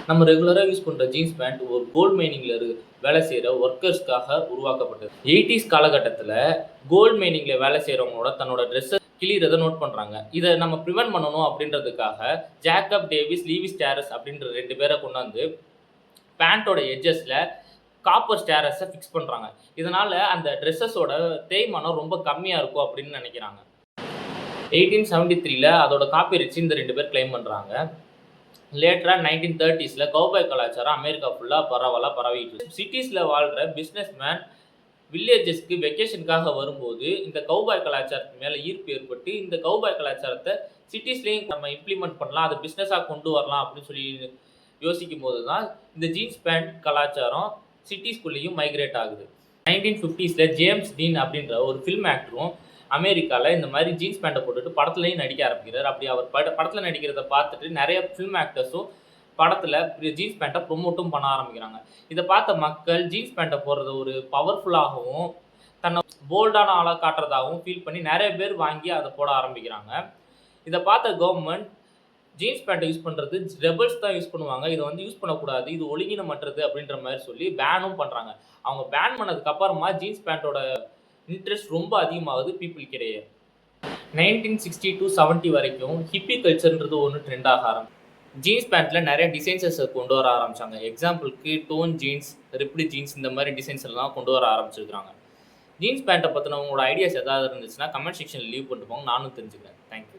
நம்ம ரெகுலராக யூஸ் பண்ணுற ஜீன்ஸ் பேண்ட் ஒரு கோல்ட் மைனிங்கில் வேலை செய்கிற ஒர்க்கர்ஸ்க்காக உருவாக்கப்பட்டது. 80s காலகட்டத்தில் கோல்ட் மைனிங்கில் வேலை செய்கிறவங்களோட தன்னோட ட்ரெஸ்ஸை கிளியறதை நோட் பண்ணுறாங்க. இதை நம்ம ப்ரிவென்ட் பண்ணணும் அப்படின்றதுக்காக ஜேக்கப் டேவிஸ், லீவி ஸ்டேரஸ் அப்படின்ற 2 பேரை கொண்டாந்து பேண்ட்டோட எட்ஜஸில் காப்பர் ஸ்டேரஸை ஃபிக்ஸ் பண்ணுறாங்க. இதனால் அந்த ட்ரெஸ்ஸஸோட தேய்மானம் ரொம்ப கம்மியாக இருக்கும் அப்படின்னு நினைக்கிறாங்க. 1873 அதோட காப்பி ரைட்ஸ் இந்த 2 பேர் கிளைம் பண்ணுறாங்க. லேட்டராக 1930s கௌபாய் கலாச்சாரம் அமெரிக்கா ஃபுல்லாக பரவிட்டு இருக்கு. சிட்டிஸில் வாழ்கிற பிஸ்னஸ்மேன் வில்லேஜஸ்க்கு வெக்கேஷனுக்காக வரும்போது இந்த கௌபாய் கலாச்சாரத்து மேலே ஈர்ப்பு ஏற்பட்டு இந்த கௌபாய் கலாச்சாரத்தை சிட்டிஸ்லேயும் நம்ம இம்ப்ளிமெண்ட் பண்ணலாம், அதை பிஸ்னஸாக கொண்டு வரலாம் அப்படின்னு சொல்லி யோசிக்கும் போது தான் இந்த ஜீன்ஸ் பேண்ட் கலாச்சாரம் சிட்டிஸ்குள்ளேயும் மைக்ரேட் ஆகுது. 1950s ஜேம்ஸ் டீன் அப்படின்ற ஒரு ஃபில்ம் ஆக்டரும் அமெரிக்காவில் இந்த மாதிரி ஜீன்ஸ் பேண்ட்டை போட்டுட்டு படத்துலையும் நடிக்க ஆரம்பிக்கிறார். அப்படி அவர் படத்தில் நடிக்கிறத பார்த்துட்டு நிறைய ஃபில்ம் ஆக்டர்ஸும் படத்தில் ஜீன்ஸ் பேண்ட்டை ப்ரொமோட்டும் பண்ண ஆரம்பிக்கிறாங்க. இதை பார்த்த மக்கள் ஜீன்ஸ் பேண்ட்டை போடுறத ஒரு பவர்ஃபுல்லாகவும் தன்னை போல்டான ஆளாக காட்டுறதாகவும் ஃபீல் பண்ணி நிறைய பேர் வாங்கி அதை போட ஆரம்பிக்கிறாங்க. இதை பார்த்த கவர்மெண்ட் ஜீன்ஸ் பேண்ட்டை யூஸ் பண்ணுறது ரெபல்ஸ் தான் யூஸ் பண்ணுவாங்க, இதை யூஸ் பண்ணக்கூடாது, இது ஒழுங்கினமற்றது அப்படின்ற மாதிரி சொல்லி பேனும் பண்ணுறாங்க. அவங்க பேன் பண்ணதுக்கு அப்புறமா ஜீன்ஸ் பேண்ட்டோட இன்ட்ரெஸ்ட் ரொம்ப அதிகமாகுது பீப்புளுக்கு இடையே. 1960 to 70 வரைக்கும் ஹிப்பி கல்ச்சர்ன்றது ஒன்று ட்ரெண்ட் ஆக ஆரம்பிச்சு ஜீன்ஸ் பேண்ட்டில் நிறைய டிசைன்ஸை கொண்டு வர ஆரம்பித்தாங்க. எக்ஸாம்பிளுக்கு டோன் ஜீன்ஸ், ரிப்டு ஜீன்ஸ் இந்த மாதிரி டிசைன்ஸ் எல்லாம் கொண்டு வர ஆரம்பிச்சிருக்கிறாங்க. ஜீன்ஸ் பேண்ட்டை பற்றின உங்களோட ஐடியாஸ் ஏதாவது இருந்துச்சுன்னா கமெண்ட் செக்ஷனில் லீவ் பண்ணிட்டு போங்க, நானும் தெரிஞ்சுக்கிறேன். தேங்க்யூ.